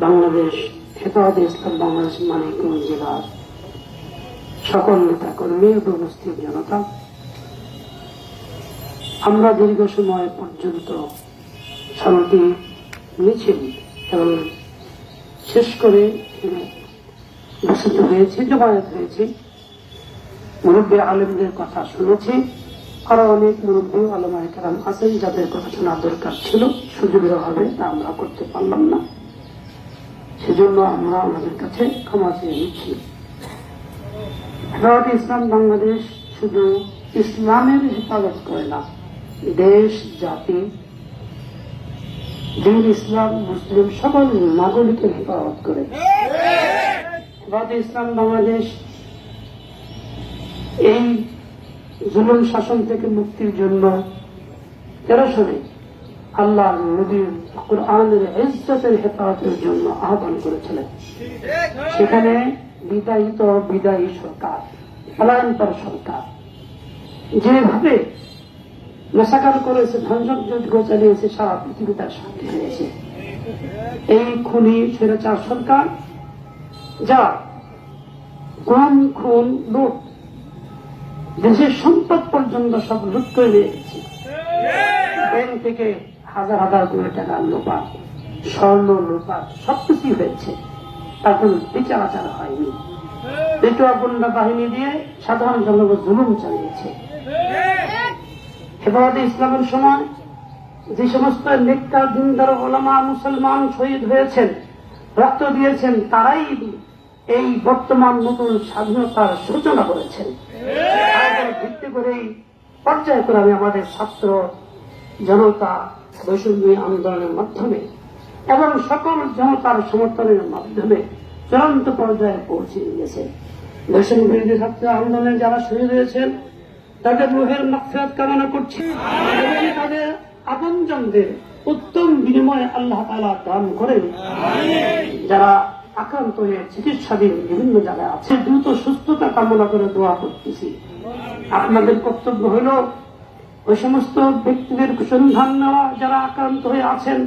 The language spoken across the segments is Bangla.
বাংলাদেশ হেফাজতে ইসলাম বাংলাদেশ মানিকগঞ্জ জেলার সকল নেতা কর্মী এবং উপস্থিত জনতা, আমরা দীর্ঘ সময় পর্যন্ত শান্তি মিছিল এবং শেষ করে বসিত হয়েছি, জমায়েত হয়েছি, মুরব্বী আলেমদের কথা শুনেছি। আরো অনেক মুরব্বী আলেমায়ে কেরাম আছেন যাদের কথা শোনার দরকার ছিল, সুযোগের অভাবে তা আমরা করতে পারলাম না। সেজন্য আমরা আমাদের কাছে ক্ষমা চেয়ে নিচ্ছি। হেফাজতে ইসলাম বাংলাদেশ শুধু ইসলামের হেফাজত করে না, দেশ, জাতি, দিন, ইসলাম, মুসলিম সকল নাগরিকের হেফাজত করে। হেফাজতে ইসলাম বাংলাদেশ এই জুলুম শাসন থেকে মুক্তির জন্য 13 সালে আল্লাহ নবীর কুরআনের ইজ্জতের হেফাজতের জন্য আহ্বান করেছিলেন। সেখানে বিদায়ী সরকার, পলায়নপর সরকার যেভাবে মেসাকার করেছে, ধ্বংসযজ্ঞ চালিয়েছে, সারা পৃথিবী তার সাক্ষী হয়েছে। এই খুনি স্বৈরাচার সরকার যা গুম, খুন, লুট, দেশের সম্পদ পর্যন্ত সব লুট করে নিয়ে গেছে। ব্যাংক থেকে হাজার হাজার কোটি টাকা লোপাট, স্বর্ণ লোপাট, সবকিছু হয়েছে, তার কোন বিচার আচার হয়নি। পেটুয়া গুন্ডা বাহিনী দিয়ে সাধারণ জনগণ জুলুম চালিয়েছে। হেফাজতে ইসলামের সময় যে সমস্ত নেককার, দিনদার, ওলামা, মুসলমান শহীদ হয়েছেন, রক্ত দিয়েছেন, তারাই এই বর্তমান নতুন স্বাধীনতার সূচনা করেছেন। ভিত্তি করেই পর্যায়ক্রমে আমাদের ছাত্র জনতা বৈষম্য আন্দোলনের মাধ্যমে এবং সকল জনতার সমর্থনের মাধ্যমে চূড়ান্ত পর্যায়ে পৌঁছে গেছে। বৈষম্য বিরোধী ছাত্র আন্দোলনে যারা শহীদ হয়েছেন তাদের রুহের মাগফিরাত কামনা করছি এবং তাদের আপনজনদের উত্তম বিনিময়ে আল্লাহ তাআলা দান করেন। যারা আক্রান্ত হয়ে চিকিৎসাধীন বিভিন্ন জায়গায় আছে, দ্রুত সুস্থতা কামনা করে দোয়া করতেছি। আপনাদের কর্তব্য হল ওই সমস্ত ব্যক্তিদের সন্ধান নেওয়া যারা আক্রান্ত হয়ে আছেন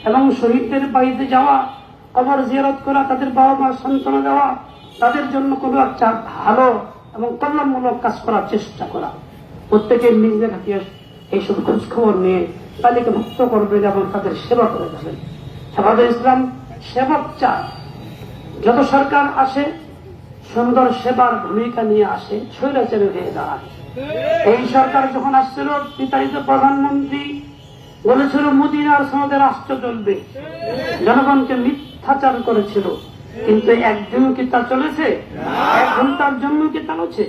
এবং শহীদদের বাড়িতে যাওয়া, কবর জিয়ারত করা, তাদের বাবা মা সান্ত্বনা দেওয়া, তাদের জন্য কোনো একটা ভালো এবং কল্যাণমূলক কাজ করার চেষ্টা করা। প্রত্যেকের নিজ জায়গাতে এইসব খোঁজ খবর নিয়ে তালিকাভুক্ত করবেন এবং তাদের সেবা করে যাবেন। হেফাজতে ইসলাম সেবক চায়, যত সরকার আসে সুন্দর সেবার ভূমিকা নিয়ে আসে, স্বৈরাচারী হয়ে দাঁড়ায়। এই সরকার যখন আসছিল, বিতাড়িত প্রধানমন্ত্রী বলেছিল মদিনার সনদে রাষ্ট্র চলবে, জনগণকে মিথ্যাচার করেছিল, কিন্তু একদিন কি তা চলেছে? 1 ঘন্টার জন্য কি তা হচ্ছে?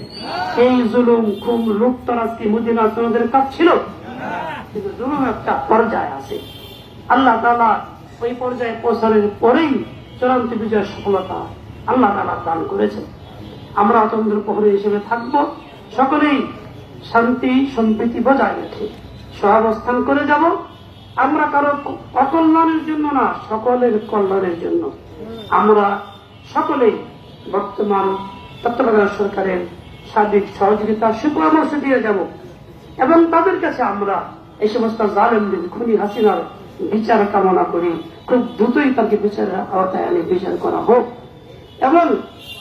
এই জুলুম, খুন, লুটতরাজ কি মদিনার সনদের কাজ ছিল? কিন্তু জুলুম একটা পর্যায়ে আছে। আল্লাহ তাআলা ওই পর্যায়ে পৌঁছানোর পরেই চূড়ান্ত বিজয় সফলতা আল্লাহ তাআলা দান করেছেন। আমরা অতন্ত্র প্রহরী হিসেবে থাকব, সকলেই শান্তি সম্প্রীতি বজায় রেখে সহাবস্থান করে যাব। আমরা কারো অকল্যাণের জন্য না, সকলের কল্যাণের জন্য আমরা সকলেই বর্তমান তত্ত্বাবধায়ক সরকারের সার্বিক সহযোগিতা সুপরামর্শ দিয়ে যাব এবং তাদের কাছে আমরা এই সমস্ত জালেমদের, খুনি হাসিনার বিচার কামনা করি। খুব দ্রুতই তাকে বিচারের আওতায় আনে বিচার করা হোক এবং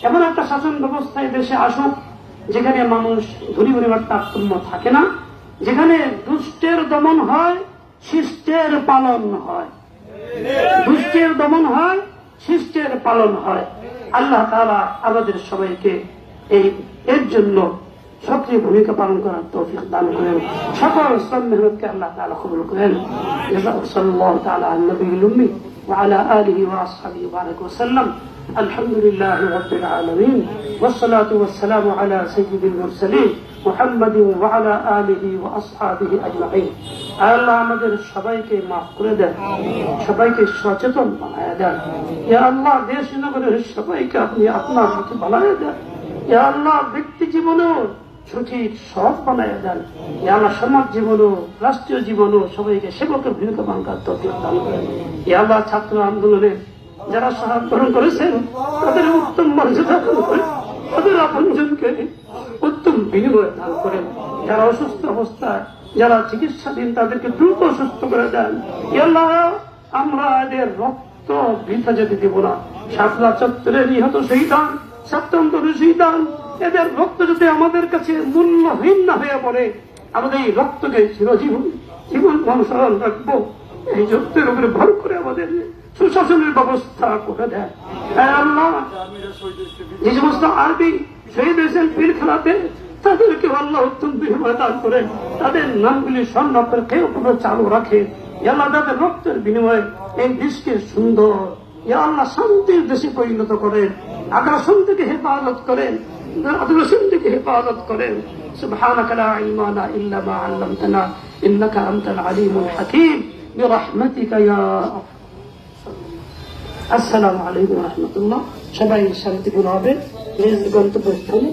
এমন একটা শাসন ব্যবস্থায় দেশে আসুক যেখানে মানুষ ধনী পরিবার তারতম্য থাকে না, যেখানে দুষ্টের দমন হয়, শিষ্টের পালন হয়, দুষ্টের দমন হয়, শিষ্টের পালন হয়। আল্লাহ তাআলা আমাদের সবাইকে এর জন্য সক্রিয় ভূমিকা পালন করার তৌফিক দান করেন। সকল শ্রম মেহনতকে আল্লাহ তাআলা কবুল করেন। সাল্লাল্লাহু তাআলা আলা নবিয়িল উম্মি ওয়া আলা আলিহি ওয়া আসহাবিহি ওয়া বারাকা ওয়া সাল্লাম। আলহামদুলিল্লাহি রাব্বিল আলামিন ওয়াস সালাতু ওয়াস সালামু আলা সাইয়্যিদিল মুরসালিন মুহাম্মাদিন ওয়া আলা আলিহি ওয়া আসহাবিহি আজমাইন। আল্লাহ আমাদের সবাইকে মাফ করে দেন, সবাইকে সচেতন বানায় দেন। ইয়া আল্লাহ দেশ নগরের সবাইকে আপনি আপনার প্রতি বানায় দেন। ইয়া আল্লাহ ব্যক্তি জীবনেও সঠিক সৎ বানায় দেন। ইয়া আল্লাহ সমাজ জীবনও, রাষ্ট্রীয় জীবনও সবাইকে সেবকের ভূমিকা পালন করার তৌফিক দান করেন। ইয়া আল্লাহ ছাত্র আন্দোলনে যারা সাহায্য গ্রহণ করেছেন তাদের উত্তম মর্যাদা দান করেন, তাদের আপনজনকে উত্তম বিনিময় দান করেন। যারা অসুস্থ অবস্থায়, যারা চিকিৎসাধীন, তাদেরকে দ্রুত সুস্থ করে দেন। ইয়া আল্লাহ আমরা এদের রক্ত রক্ত বৃথা যেতে দেব না। শাপলা চত্বরে নিহত শহীদান, সপ্তন্তরে শহীদান, এদের রক্ত যাতে আমাদের কাছে মূল্যহীন না হয়ে পড়ে, আমাদের এই রক্তকে চিরজীবন জীবন অনুসরণ রাখবো। এই যুদ্ধের উপরে ভর করে আমাদের সুশাসনের ব্যবস্থা করে দেয়। আল্লাহ, যে সমস্ত আরবি শহীদ হয়েছেন পিলখানাতে, তাদেরকে আল্লাহ অত্যন্ত হিমায়ত দান করেন, তাদের নামগুলি স্বর্ণাক্ষরে কেউ পুরো চালু রাখে। আল্লাহ তাদের রক্তের বিনিময়ে এই দেশকে সুন্দর, আল্লাহ শান্তির দেশে পরিণত করেন, আগ্রাসন থেকে হেফাজত করেন, আগ্রাসন থেকে হেফাজত করেন। সুবহানাকা লা ইলমা লানা ইল্লা মা আল্লামতানা ইন্নাকা আনতাল আলিমুল হাকীম বিরহমাতিকা ইয়া। আসসালামু আলাইকুম ওয়া রাহমাতুল্লাহ। সবাই শান্তিপূর্ণ হবে নিজ গন্তব্যস্থানে।